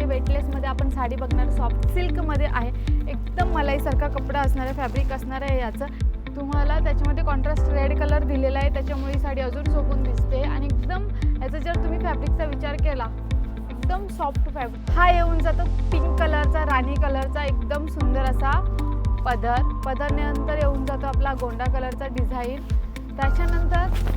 म्हणजे वेटलेसमध्ये आपण साडी बघणार, सॉफ्ट सिल्कमध्ये आहे, एकदम मलाईसारखा कपडा असणार आहे, फॅब्रिक असणार आहे याचं. तुम्हाला त्याच्यामध्ये कॉन्ट्रास्ट रेड कलर दिलेला आहे, त्याच्यामुळे ही साडी अजून शोभून दिसते. आणि एकदम याचा जर तुम्ही फॅब्रिकचा विचार केला, एकदम सॉफ्ट फॅब्रिक. हा येऊन जातो पिंक कलरचा, राणी कलरचा एकदम सुंदर असा पदरनंतर येऊन जातो आपला गोंडा कलरचा डिझाईन. त्याच्यानंतर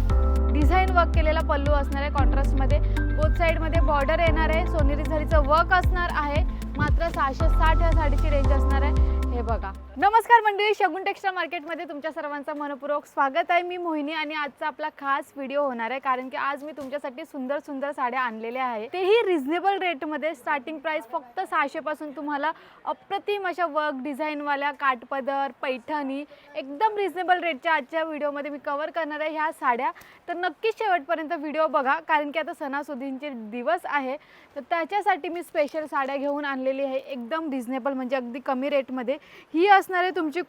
डिझाईन वर्क केलेला पल्लू असणार आहे कॉन्ट्रास्टमध्ये. बोथ साईडमध्ये बॉर्डर येणार आहे, सोनेरी झरीचं वर्क असणार आहे. मात्र 660 या साडीची रेंज असणार आहे. हे बघा. नमस्कार मंडळी, शगुन टेक्स्टाईल मार्केटमध्ये तुमच्या सर्वांचं मनपूर्वक स्वागत आहे. मी मोहिनी आणि आजचा आपला खास व्हिडिओ होणार आहे, कारण की आज मी तुमच्यासाठी सुंदर सुंदर साड्या आणलेल्या आहे, तेही रिझनेबल रेटमध्ये. स्टार्टिंग प्राइस फक्त 600 पासून तुम्हाला अप्रतिम अशा वर्क डिझाईनवाल्या काठपदर, पैठणी एकदम रिझनेबल रेटच्या आजच्या व्हिडिओमध्ये मी कव्हर करणार आहे ह्या साड्या. तर नक्कीच शेवटपर्यंत व्हिडिओ बघा, कारण की आता सणासुदींचे दिवस आहे, तर त्याच्यासाठी मी स्पेशल साड्या घेऊन आणलेली आहे एकदम रिझनेबल म्हणजे अगदी कमी रेटमध्ये. ही असणार आहे तुमची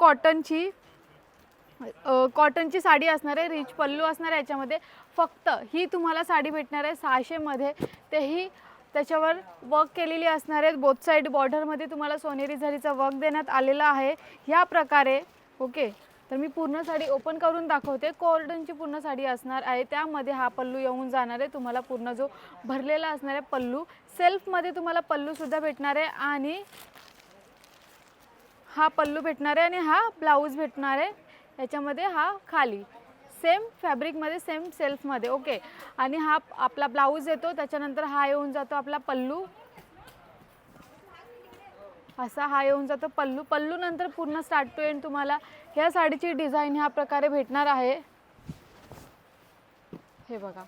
कॉटनची साडी असणार आहे, रिच पल्लू असणार आहे याच्यामध्ये. फक्त ही तुम्हाला साडी भेटणार आहे 600 मध्ये, तेही त्याच्यावर वर्क केलेली असणार आहे. बोथ साईड बॉर्डरमध्ये तुम्हाला सोनेरी झरीचा वर्क देण्यात आलेला आहे ह्या प्रकारे. ओके, तर मी पूर्ण साडी ओपन करून दाखवते. कॉटनची पूर्ण साडी असणार आहे, त्यामध्ये हा पल्लू येऊन जाणार आहे. तुम्हाला पूर्ण जो भरलेला असणार आहे पल्लू, सेल्फमध्ये तुम्हाला पल्लूसुद्धा भेटणार आहे आणि हा पल्लू भेटणार आहे आणि हा ब्लाऊज भेटणार आहे याच्यामध्ये. हा खाली सेम फॅब्रिकमध्ये, सेम सेल्फमध्ये. ओके, आणि हा आपला ब्लाऊज येतो. त्याच्यानंतर हा येऊन जातो आपला पल्लू, असा हा येऊन जातो पल्लू. पल्लू नंतर पूर्ण स्टार्ट टू एंड तुम्हाला ह्या साडीची डिझाईन ह्या प्रकारे भेटणार आहे. हे बघा,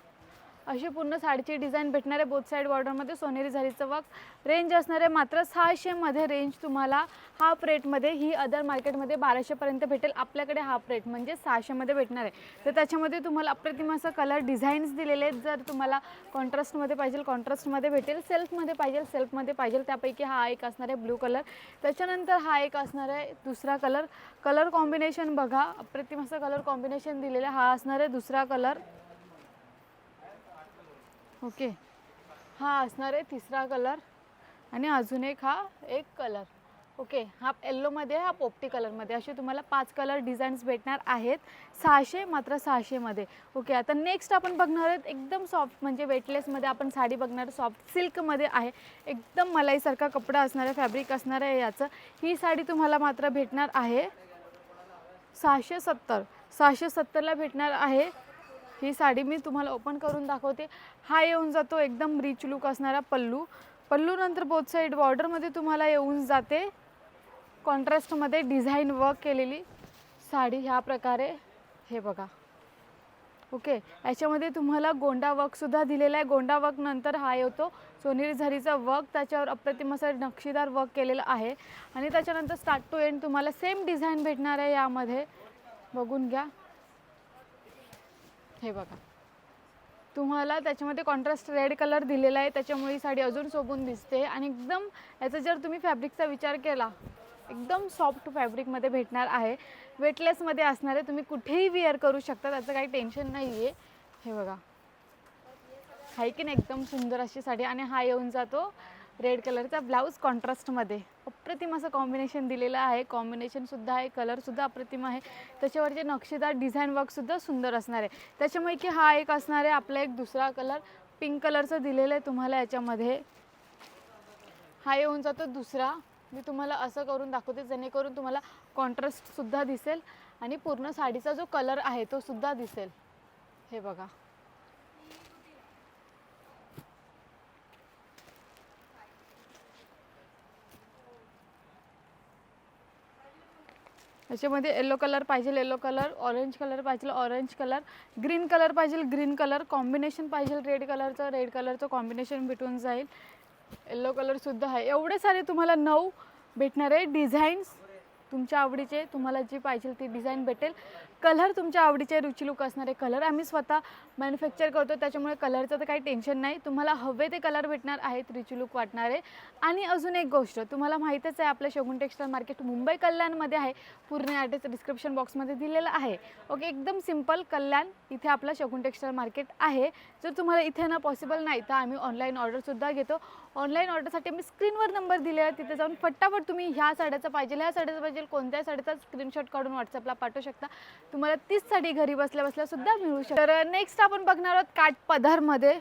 अशी पूर्ण साडीची डिझाईन भेटणार आहे. बोथ साईड बॉर्डरमध्ये सोनेरी झरीचं वर्क. रेंज असणार आहे मात्र 600 मध्ये रेंज तुम्हाला हाफ रेटमध्ये. ही अदर मार्केटमध्ये 1200 पर्यंत भेटेल, आपल्याकडे हाफ रेट म्हणजे 600 मध्ये भेटणार आहे. तर त्याच्यामध्ये तुम्हाला अप्रतिम असं कलर डिझाईन्स दिलेले आहेत. जर तुम्हाला कॉन्ट्रास्टमध्ये पाहिजे कॉन्ट्रास्टमध्ये भेटेल, सेल्फमध्ये पाहिजे सेल्फमध्ये पाहिजे. त्यापैकी हा एक असणार आहे ब्लू कलर, त्याच्यानंतर हा एक असणार आहे दुसरा कलर. कलर कॉम्बिनेशन बघा, अप्रतिम असं कलर कॉम्बिनेशन दिलेलं आहे. हा असणार आहे दुसरा कलर. ओके, हा असणार आहे तिसरा कलर आणि अजून एक कलर. ओके, हा येल्लोमध्ये, हा पोपटी कलरमध्ये. असे तुम्हाला 5 कलर डिझाईन्स भेटणार आहेत 600, मात्र 600 मध्ये. ओके, आता नेक्स्ट आपण बघणार आहोत एकदम सॉफ्ट म्हणजे वेटलेसमध्ये आपण साडी बघणार. सॉफ्ट सिल्कमध्ये आहे, एकदम मलाईसारखा कपडा असणार आहे, फॅब्रिक असणार आहे याचं. ही साडी तुम्हाला मात्र भेटणार आहे 670ला भेटणार आहे. ही साडी मी तुम्हाला ओपन करून दाखवते. हा येऊन जातो एकदम रिच लुक असणारा पल्लू. पल्लू नंतर बोथ साईड बॉर्डरमध्ये तुम्हाला येऊन जाते कॉन्ट्रास्टमध्ये डिझाईन वर्क केलेली साडी ह्या प्रकारे. हे बघा. ओके, याच्यामध्ये तुम्हाला गोंडा वर्कसुद्धा दिलेला आहे. गोंडा वर्क नंतर हा येतो सोनेरी झरीचा वर्क, त्याच्यावर अप्रतिम असं नक्षीदार वर्क केलेलं आहे. आणि त्याच्यानंतर स्टार्ट टू एंड तुम्हाला सेम डिझाईन भेटणार आहे यामध्ये. बघून घ्या. हे बघा, तुम्हाला त्याच्यामध्ये कॉन्ट्रास्ट रेड कलर दिलेला आहे, त्याच्यामुळे ही साडी अजून शोभून दिसते. आणि एकदम याचा जर तुम्ही फॅब्रिकचा विचार केला, एकदम सॉफ्ट फॅब्रिकमध्ये भेटणार आहे, वेटलेसमध्ये असणार आहे. तुम्ही कुठेही वेअर करू शकता, त्याचं काही टेन्शन नाही आहे. हे बघा, आहे की नाही एकदम सुंदर अशी साडी. आणि हा येऊन जातो रेड कलरचा ब्लाऊज कॉन्ट्रास्टमध्ये. अप्रतिम असं कॉम्बिनेशन दिलेलं आहे. कॉम्बिनेशनसुद्धा आहे, कलरसुद्धा अप्रतिम आहे. त्याच्यावरचे नक्षीदार डिझाईन वर्कसुद्धा सुंदर असणार आहे. त्याच्यामुळे की हा एक असणार आहे आपला एक दुसरा कलर पिंक कलरचं दिलेलं आहे तुम्हाला याच्यामध्ये. हा येऊन जातो दुसरा. मी तुम्हाला असं करून दाखवते जेणेकरून तुम्हाला कॉन्ट्रास्टसुद्धा दिसेल आणि पूर्ण साडीचा जो कलर आहे तो सुद्धा दिसेल. हे बघा, याच्यामध्ये येलो कलर पाहिजे येलो कलर, ऑरेंज कलर पाहिजे ऑरेंज कलर, ग्रीन कलर पाहिजे ग्रीन कलर, कॉम्बिनेशन पाहिजे रेड कलरचं कॉम्बिनेशन भेटून जाईल. येलो कलरसुद्धा आहे. एवढे सारे तुम्हाला 9 भेटणार आहे डिझाईन्स तुमच्या आवडीचे. तुम्हाला जी पाहिजे ती डिझाईन भेटेल. कलर तुमच्या आवडीचे रुची लुक असणारे कलर आम्ही स्वतः मॅन्युफॅक्चर करतो, त्याच्यामुळे कलरचं तर काही टेन्शन नाही. तुम्हाला हवे ते कलर भेटणार आहेत, रिची लुक वाटणारे. आणि अजून एक गोष्ट तुम्हाला माहीतच आहे, आपलं शगुन टेक्सटाईल मार्केट मुंबई कल्याणमध्ये आहे. पूर्ण ॲड्रेस डिस्क्रिप्शन बॉक्समध्ये दिलेला आहे. ओके, एकदम सिम्पल कल्याण इथे आपलं शगुन टेक्सटाईल मार्केट आहे. जर तुम्हाला इथे ना पॉसिबल नाही तर आम्ही ऑनलाईन ऑर्डरसुद्धा घेतो. ऑनलाईन ऑर्डरसाठी मी स्क्रीनवर नंबर दिले आहे, तिथे जाऊन फटाफट तुम्ही ह्या साड्याचं पाहिजे, ह्या साड्याचं पाहिजे, कोणत्या साडीचा स्क्रीनशॉट काढून व्हॉट्सअपला पाठवू शकता. तुम्हाला तीच साडी घरी बसल्या बसल्या सुद्धा मिळू शकते. तर नेक्स्ट आपण बघणार आहोत काठ पदरमध्ये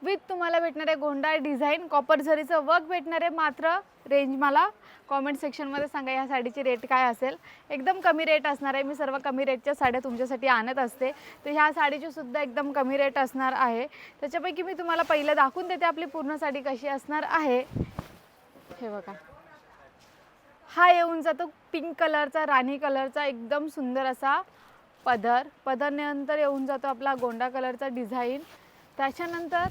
विथ तुम्हाला भेटणार आहे गोंडा डिझाईन, कॉपर झरीचं वर्क भेटणार आहे. मात्र रेंज मला कॉमेंट सेक्शनमध्ये सांगा ह्या साडीची रेट काय असेल. एकदम कमी रेट असणार आहे. मी सर्व कमी रेटच्या साड्या तुमच्यासाठी आणत असते, तर ह्या साडीची सुद्धा एकदम कमी रेट असणार आहे. त्याच्यापैकी मी तुम्हाला पहिलं दाखवून देते आपली पूर्ण साडी कशी असणार आहे. हे बघा, हा येऊन जातो पिंक कलरचा, राणी कलरचा एकदम सुंदर असा पदर. पदरनंतर येऊन जातो आपला गोंडा कलरचा डिझाईन. त्याच्यानंतर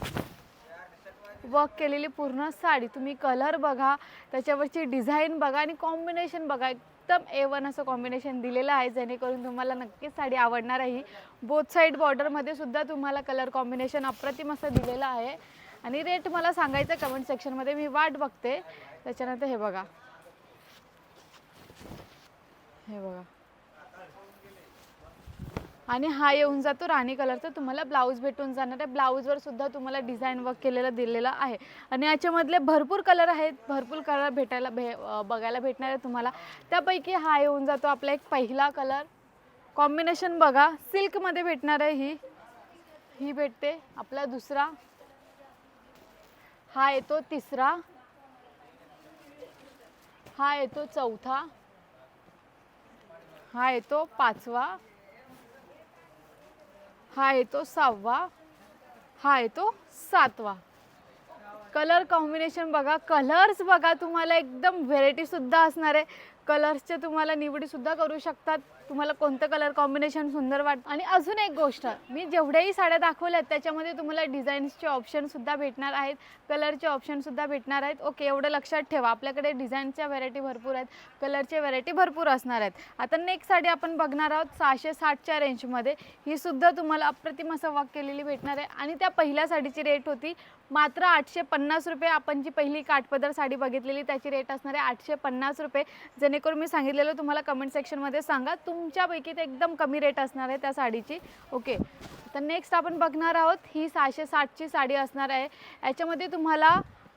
वर्क केलेली पूर्ण साडी. तुम्ही कलर बघा, त्याच्यावरची डिझाईन बघा आणि कॉम्बिनेशन बघा. एकदम A1 असं कॉम्बिनेशन दिलेलं आहे, जेणेकरून तुम्हाला नक्कीच साडी आवडणार आहे. बोथ साईड बॉर्डरमध्ये सुद्धा तुम्हाला कलर कॉम्बिनेशन अप्रतिम असं दिलेलं आहे. आणि रेट मला सांगायचं कमेंट सेक्शनमध्ये, मी वाट बघते. त्याच्यानंतर हे बघा, हे बघा, आणि हा येऊन जातो राणी कलरचा. तुम्हाला ब्लाऊज भेटून जाणार आहे. ब्लाऊजवर सुद्धा तुम्हाला डिझाईन वर्क केलेलं दिलेलं आहे. आणि याच्यामधले भरपूर कलर आहेत, भरपूर कलर बघायला भेटणार आहे तुम्हाला. त्यापैकी हा येऊन जातो आपला एक पहिला कलर. कॉम्बिनेशन बघा, सिल्कमध्ये भेटणार आहे. ही भेटते आपला दुसरा. हा येतो तिसरा. हा येतो चौथा. हा येतो पाचवा. हा येतो सहावा. हा येतो सातवा. कलर कॉम्बिनेशन बघा, कलर्स बघा, तुम्हाला एकदम व्हेरायटी सुद्धा असणार आहे. कलर्सचे तुम्हाला निवडी सुद्धा करू शकतात, तुम्हाला कोणतं कलर कॉम्बिनेशन सुंदर वाटतं. आणि अजून एक गोष्ट, मी जेवढ्याही साड्या दाखवल्यात त्याच्यामध्ये तुम्हाला डिझाईन्सचे ऑप्शनसुद्धा भेटणार आहेत, कलरचे ऑप्शनसुद्धा भेटणार आहेत. ओके, एवढं लक्षात ठेवा. आपल्याकडे डिझाईनच्या व्हरायटी भरपूर आहेत, कलरच्या व्हरायटी भरपूर असणार आहेत. आता नेक्स्ट साडी आपण बघणार आहोत 660च्या रेंजमध्ये. ही सुद्धा तुम्हाला अप्रतिम असं वर्क केलेली भेटणार आहे. आणि त्या पहिल्या साडीची रेट होती मात्र 850 रुपये. आपण जी पहिली काठपदर साडी बघितलेली त्याची रेट असणार आहे 850 रुपये. जेणेकरून मी सांगितलेलं तुम्हाला कमेंट सेक्शनमध्ये सांगा, तुमच्यापैकी ते एकदम कमी रेट असणार आहे त्या साडीची. ओके, तर नेक्स्ट आपण बघणार आहोत ही 660ची साडी असणार आहे. याच्यामध्ये तुम्हाला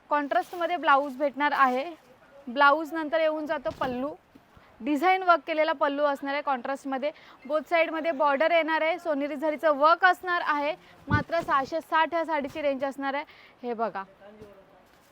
कॉन्ट्रास्टमध्ये ब्लाऊज भेटणार आहे. ब्लाऊज नंतर येऊन जातो पल्लू. डिझाईन वर्क केलेला पल्लू असणार आहे कॉन्ट्रास्टमध्ये. बोथ साईडमध्ये बॉर्डर येणार आहे, सोनेरी झरीचं वर्क असणार आहे. मात्र 660 ह्या साडीची रेंज असणार आहे. हे बघा,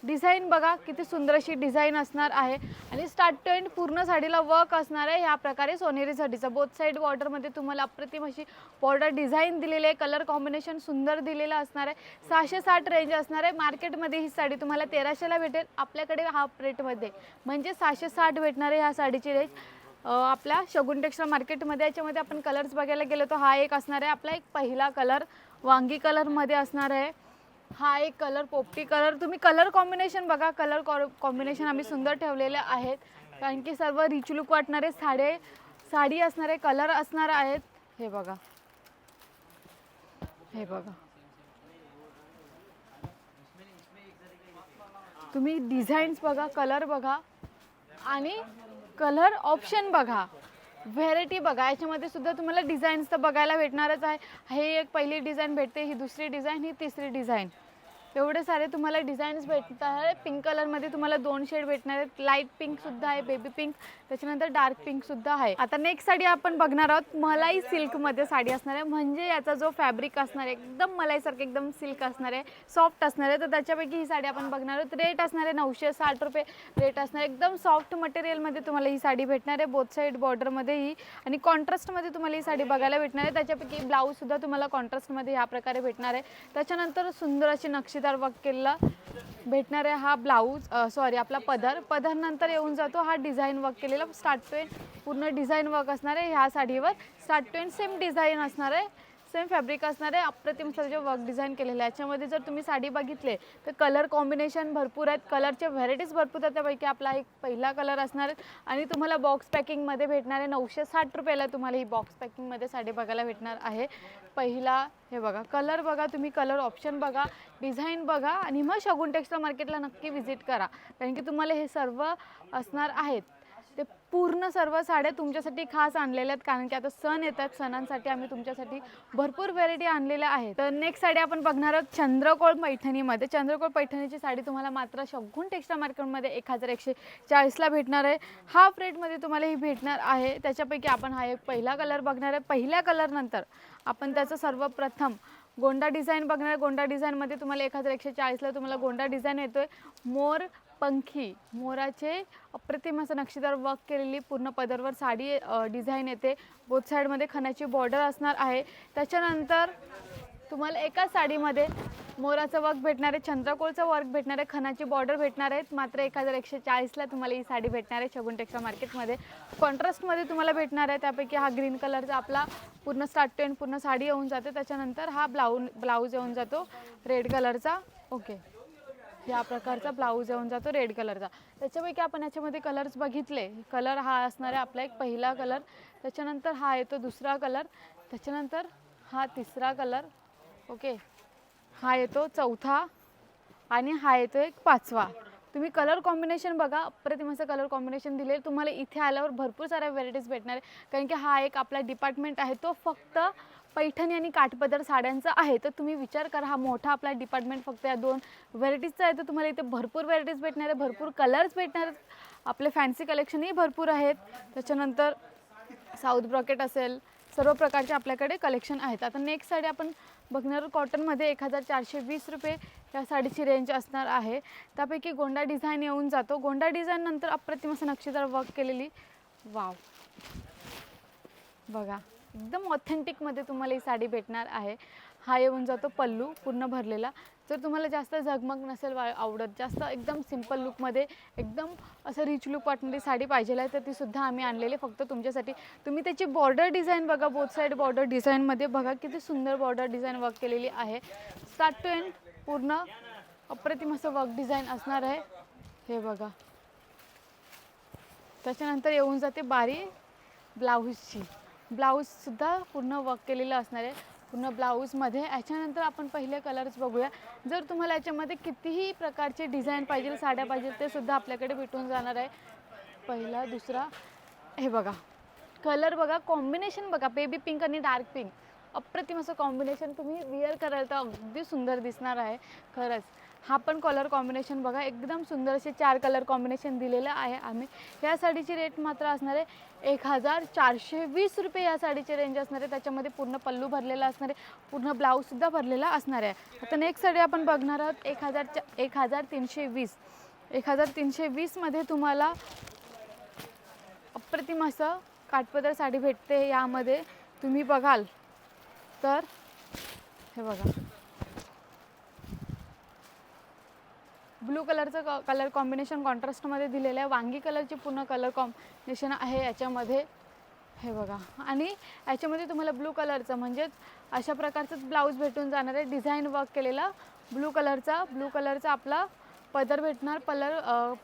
डिझाईन बघा, किती सुंदर अशी डिझाईन असणार आहे. आणि स्टार्ट टू एंड पूर्ण साडीला वर्क असणार आहे ह्या प्रकारे सोनेरी झरीचं. बोथ साईड बॉर्डरमध्ये तुम्हाला अप्रतिम अशी बॉर्डर डिझाईन दिलेली आहे. कलर कॉम्बिनेशन सुंदर दिलेलं असणार आहे. 660 रेंज असणार आहे. मार्केटमध्ये ही साडी तुम्हाला 1300ला भेटेल, आपल्याकडे हाफ रेटमध्ये म्हणजे 660 भेटणार आहे ह्या साडीची रेंज आपल्या शगुन टेक्सटाईल मार्केटमध्ये. याच्यामध्ये आपण कलर्स बघायला गेलो तर हा एक असणार आहे आपला एक पहिला कलर, वांगी कलरमध्ये असणार आहे. हा एक कलर पोपटी कलर. तुम्ही कलर कॉम्बिनेशन बघा, कलर कॉम्बिनेशन आम्ही सुंदर ठेवलेले आहेत, कारण की सर्व रिच लुक वाटणारे साडी असणारे कलर असणार आहेत. हे बघा, हे बघा, तुम्ही डिझाईन्स बघा, कलर बघा आणि कलर ऑप्शन बघा, व्हेरायटी बघा. याच्यामध्ये सुद्धा तुम्हाला डिझाईन्स तर बघायला भेटणारच आहे. हे एक पहिली डिझाईन भेटते, ही दुसरी डिझाईन, ही तिसरी डिझाईन. एवढे सारे तुम्हाला डिझाईन्स भेटत आहे. पिंक कलरमध्ये तुम्हाला 2 शेड भेटणार आहेत. लाईट पिंकसुद्धा आहे, बेबी पिंक, त्याच्यानंतर डार्क पिंकसुद्धा आहे. आता नेक्स्ट साडी आपण बघणार आहोत मलाई सिल्कमध्ये साडी असणार आहे. म्हणजे याचा जो फॅब्रिक असणार आहे एकदम मलाईसारखं एकदम सिल्क असणार आहे, सॉफ्ट असणार आहे. तर त्याच्यापैकी ही साडी आपण बघणार आहोत. रेट असणार आहे 960 रुपये रेट असणार आहे. एकदम सॉफ्ट मटेरियलमध्ये तुम्हाला ही साडी भेटणार आहे. बोथ साईड बॉर्डरमध्ये ही आणि कॉन्ट्रास्टमध्ये तुम्हाला ही साडी बघायला भेटणार आहे. त्याच्यापैकी ब्लाऊजसुद्धा तुम्हाला कॉन्ट्रास्टमध्ये ह्या प्रकारे भेटणार आहे. त्याच्यानंतर सुंदर अशी नक्षीदार वर्क केलेला भेटणार आहे हा ब्लाऊज, सॉरी आपला पदर नंतर येऊन जातो हा डिझाईन वर्क केलेला. स्टार्ट टू एंड पूर्ण डिझाईन वर्क असणार आहे ह्या साडीवर. स्टार्ट टू एंड सेम डिझाईन असणार आहे. सेम फॅब्रिक असणार आहे, अप्रतिम सर्व वर्क डिझाईन केलेलं आहे. याच्यामध्ये जर तुम्ही साडी बघितले तर कलर कॉम्बिनेशन भरपूर आहेत, कलरचे व्हरायटीज भरपूर आहेत. त्यापैकी आपला एक पहिला कलर असणार आहे आणि तुम्हाला बॉक्स पॅकिंगमध्ये भेटणार आहे. 960 रुपयाला तुम्हाला ही बॉक्स पॅकिंगमध्ये साडी बघायला भेटणार आहे. पहिला हे बघा, कलर बघा तुम्ही, कलर ऑप्शन बघा, डिझाईन बघा आणि मग शगुन टेक्सटाईल मार्केटला नक्की व्हिजिट करा, कारण की तुम्हाला हे सर्व असणार आहेत. ते पूर्ण सर्व साड्या तुमच्यासाठी खास आणलेल्या आहेत, कारण की आता सण येतात, सणांसाठी आम्ही तुमच्यासाठी भरपूर व्हेरायटी आणलेल्या आहेत. तर नेक्स्ट साडी आपण बघणार आहोत चंद्रकोर पैठणीमध्ये. चंद्रकोर पैठणीची साडी तुम्हाला मात्र शगुन टेक्सटाईल मार्केटमध्ये 1140ला भेटणार आहे. हाफ रेटमध्ये तुम्हाला ही भेटणार आहे. त्याच्यापैकी आपण हा एक पहिला कलर बघणार आहे. पहिल्या कलरनंतर आपण त्याचं सर्वप्रथम गोंडा डिझाईन बघणार आहे. गोंडा डिझाईनमध्ये तुम्हाला 1140ला तुम्हाला गोंडा डिझाईन येतोय. मोर पंखी, मोराचे अप्रतिम असं नक्षीदार वर्क केलेली पूर्ण पदरवर साडी डिझाईन येते. बोथ साईडमध्ये खणाची बॉर्डर असणार आहे. त्याच्यानंतर तुम्हाला एकाच साडीमध्ये मोराचं वर्क भेटणार आहे, चंद्रकोरचं वर्क भेटणार आहे, खणाची बॉर्डर भेटणार आहेत. मात्र 1140ला तुम्हाला ही साडी भेटणार आहे शगुन टेक्सटाईल मार्केटमध्ये. कॉन्ट्रास्टमध्ये तुम्हाला भेटणार आहे. त्यापैकी हा ग्रीन कलरचा आपला पूर्ण स्टार्ट टू एंड पूर्ण साडी येऊन जाते. त्याच्यानंतर हा ब्लाऊज येऊन जातो रेड कलरचा. ओके, या प्रकारचा ब्लाऊज येऊन जातो रेड कलरचा. त्याच्यापैकी आपण याच्यामध्ये कलर्स बघितले. कलर हा असणार आहे आपला एक पहिला कलर, त्याच्यानंतर हा येतो दुसरा कलर, त्याच्यानंतर हा तिसरा कलर. ओके, हा येतो चौथा आणि हा येतो एक पाचवा. तुम्ही कलर कॉम्बिनेशन बघा, अप्रतिम असं कलर कॉम्बिनेशन दिले. तुम्हाला इथे आल्यावर भरपूर साऱ्या व्हेरायटीज भेटणार आहे, कारण की हा एक आपला डिपार्टमेंट आहे तो फक्त पैठणी आणि काठपदर साड्यांचा आहे. तर तुम्ही विचार करा, हा मोठा आपला डिपार्टमेंट फक्त या 2 व्हेरायटीजचा आहे. तर तुम्हाला इथे भरपूर व्हेरायटीज भेटणार आहे, भरपूर कलर्स भेटणार आहेत. आपले फॅन्सी कलेक्शनही भरपूर आहेत. त्याच्यानंतर साऊथ ब्रॉकेट असेल, सर्व प्रकारचे आपल्याकडे कलेक्शन आहेत. आता नेक्स्ट साडी आपण बघणार कॉटनमध्ये 1420 रुपये या साडीची रेंज असणार आहे. त्यापैकी गोंडा डिझाईन येऊन जातो. गोंडा डिझाईन नंतर अप्रतिम असं नक्षीदार वर्क केलेली, वाव बघा, एकदम ऑथेंटिकमध्ये तुम्हाला ही साडी भेटणार आहे. हा येऊन जातो पल्लू पूर्ण भरलेला. जर तुम्हाला जास्त झगमग नसेल आवडत, जास्त एकदम सिम्पल लुकमध्ये एकदम असं रिच लुक वाटणारी साडी पाहिजे आहे, तर तीसुद्धा आम्ही आणलेली फक्त तुमच्यासाठी. तुम्ही त्याची बॉर्डर डिझाईन बघा, बोथ साईड बॉर्डर डिझाईनमध्ये बघा किती सुंदर बॉर्डर डिझाईन वर्क केलेली आहे. स्टार्ट टू एंड पूर्ण अप्रतिम असं वर्क डिझाईन असणार आहे, हे बघा. त्याच्यानंतर येऊन जाते बारी ब्लाऊजची. ब्लाऊजसुद्धा पूर्ण वर्क केलेलं असणार आहे पूर्ण ब्लाऊजमध्ये. याच्यानंतर आपण पहिले कलर्स बघूया. जर तुम्हाला याच्यामध्ये कितीही प्रकारचे डिझाईन पाहिजे, साड्या पाहिजे, ते सुद्धा आपल्याकडे भेटून जाणार आहे. पहिला, दुसरा, हे बघा कलर बघा, कॉम्बिनेशन बघा, बेबी पिंक आणि डार्क पिंक, अप्रतिम असं कॉम्बिनेशन. तुम्ही विअर कराल तर अगदी सुंदर दिसणार आहे खरंच. हा पण कलर कॉम्बिनेशन बघा, एकदम सुंदर असे 4 कलर कॉम्बिनेशन दिलेलं आहे आम्ही. या साडीची रेट मात्र असणार आहे 1420 रुपये या साडीची रेंज असणार आहे. त्याच्यामध्ये पूर्ण पल्लू भरलेला असणार आहे, पूर्ण ब्लाऊजसुद्धा भरलेला असणार आहे. आता नेक्स्ट साडी आपण बघणार आहोत 1320. 1320मध्ये तुम्हाला अप्रतिम असं काठपदर साडी भेटते. यामध्ये तुम्ही बघाल तर हे बघा, ब्लू कलरचं कलर कॉम्बिनेशन कॉन्ट्रास्टमध्ये दिलेलं आहे. वांगी कलरची पूर्ण कलर कॉम्बिनेशन आहे याच्यामध्ये, हे बघा. आणि याच्यामध्ये तुम्हाला ब्लू कलरचं म्हणजेच अशा प्रकारचंच ब्लाऊज भेटून जाणार आहे, डिझाईन वर्क केलेला ब्लू कलरचा आपला पदर भेटणार,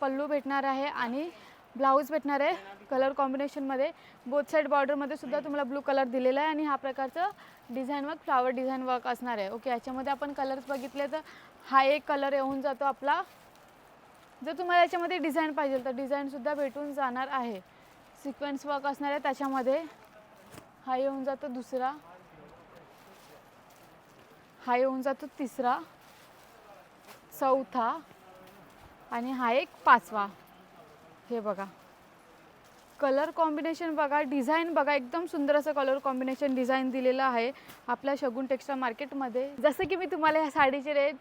पल्लू भेटणार आहे आणि ब्लाऊज भेटणार आहे कलर कॉम्बिनेशनमध्ये. बोथ साईड बॉर्डरमध्ये सुद्धा तुम्हाला ब्लू कलर दिलेला आहे आणि हा प्रकारचं design work, flower design work असणार आहे. ओके, याच्यामध्ये आपण कलर्स बघितले तर हा एक कलर येऊन जातो आपला. जर तुम्हाला याच्यामध्ये डिझाईन पाहिजे तर डिझाईनसुद्धा भेटून जाणार आहे. सिक्वेन्स वर्क असणार आहे त्याच्यामध्ये. हा येऊन जातो दुसरा, हा येऊन जातो तिसरा, चौथा आणि हा एक पाचवा. हे बघा कलर कॉम्बिनेशन बघा, डिझाईन बघा, एकदम सुंदर असं कलर कॉम्बिनेशन डिझाईन दिलेलं आहे आपल्या शगुन टेक्सटाईल मार्केटमध्ये. जसं की मी तुम्हाला ह्या साडीची रेट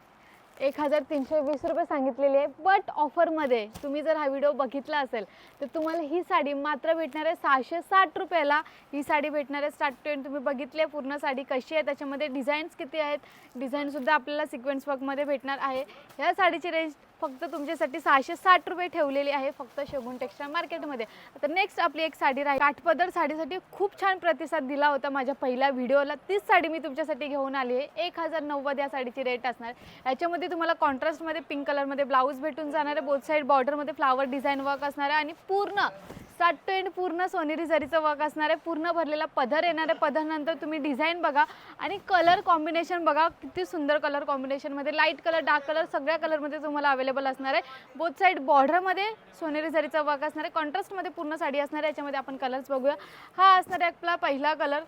1320 रुपये सांगितलेली आहे, बट ऑफरमध्ये तुम्ही जर हा व्हिडिओ बघितला असेल तर तुम्हाला ही साडी मात्र भेटणार आहे 660 रुपयाला. ही साडी भेटणार आहे स्टार्ट टू एंड. तुम्ही बघितले पूर्ण साडी कशी आहे, त्याच्यामध्ये डिझाईन्स किती आहेत, डिझाईनसुद्धा आपल्याला सिक्वेन्स वर्कमध्ये भेटणार आहे. ह्या साडीची रेंज फक्त तुमच्यासाठी 660 रुपये ठेवलेली आहे फक्त शगुन टेक्सटाईल मार्केटमध्ये. आता नेक्स्ट आपली एक साडी राहील. काठपदर साडीसाठी खूप छान प्रतिसाद दिला होता माझ्या पहिल्या व्हिडिओला. तीच साडी मी तुमच्यासाठी घेऊन आली आहे. 1090 या साडीची रेट असणार. याच्यामध्ये तुम्हाला कॉन्ट्रास्टमध्ये पिंक कलरमध्ये ब्लाऊज भेटून जाणार आहे. बोथ साईड बॉर्डरमध्ये फ्लावर डिझाईन वर्क असणार आहे आणि पूर्ण स्टार्ट टू एंड पूर्ण सोनेरी जरीचं वर्क असणार आहे. पूर्ण भरलेला पदर येणार आहे. पदरनंतर तुम्ही डिझाईन बघा आणि कलर कॉम्बिनेशन बघा, किती सुंदर कलर कॉम्बिनेशनमध्ये. लाईट कलर, डार्क कलर सगळ्या कलरमध्ये तुम्हाला अवेलेबल असणार आहे. बोथ साईड बॉर्डरमध्ये सोनेरी जरीचं वर्क असणार आहे. कॉन्ट्रास्टमध्ये पूर्ण साडी असणार आहे. याच्यामध्ये आपण कलर्स बघूया. हा असणार आहे आपला पहिला कलर,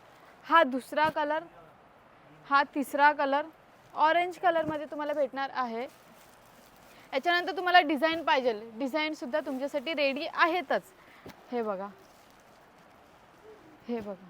हा दुसरा कलर, हा तिसरा कलर, ऑरेंज कलरमध्ये तुम्हाला भेटणार आहे. याच्यानंतर तुम्हाला डिझाईन पाहिजे, डिझाईनसुद्धा तुमच्यासाठी रेडी आहेतच. हे बघा, हे बघा,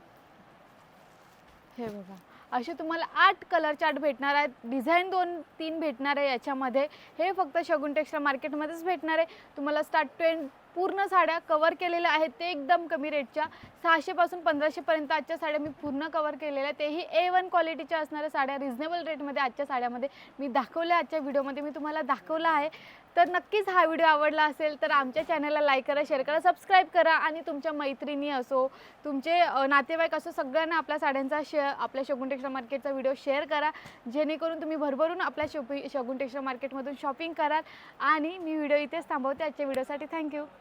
हे बघा, असे तुम्हाला 8 कलर चार्ट भेटणार आहेत. डिझाईन 2-3 भेटणार आहे याच्यामध्ये. हे फक्त शगुन टेक्सटाईल मार्केटमध्येच भेटणार आहे. तुम्हाला स्टार्ट टू एंड पूर्ण साड्या कवर केलेल्या आहेत ते एकदम कमी रेटच्या. 600 पासून 1500 पर्यंत आजच्या साड्या मी पूर्ण कवर केलेल्या आहेत. तेही A1 क्वालिटीच्या असणाऱ्या साड्या रिजनेबल रेटमध्ये आजच्या साड्यामध्ये मी दाखवल्या. आजच्या व्हिडिओमध्ये मी तुम्हाला दाखवला आहे. तर नक्कीच हा व्हिडिओ आवडला असेल तर आमच्या चॅनलला लाईक करा, शेअर करा, सबस्क्राईब करा आणि तुमच्या मैत्रिणी असो, तुमचे नातेवाईक असो, सगळ्यांना आपल्या साड्यांचा आपल्या शगुन टेक्सटाईल मार्केटचा व्हिडिओ शेअर करा, जेणेकरून तुम्ही भरभरून आपल्या शगुन टेक्सटाईल मार्केटमधून शॉपिंग कराल. आणि मी व्हिडिओ इथेच थांबवते. आजच्या व्हिडिओसाठी थँक्यू.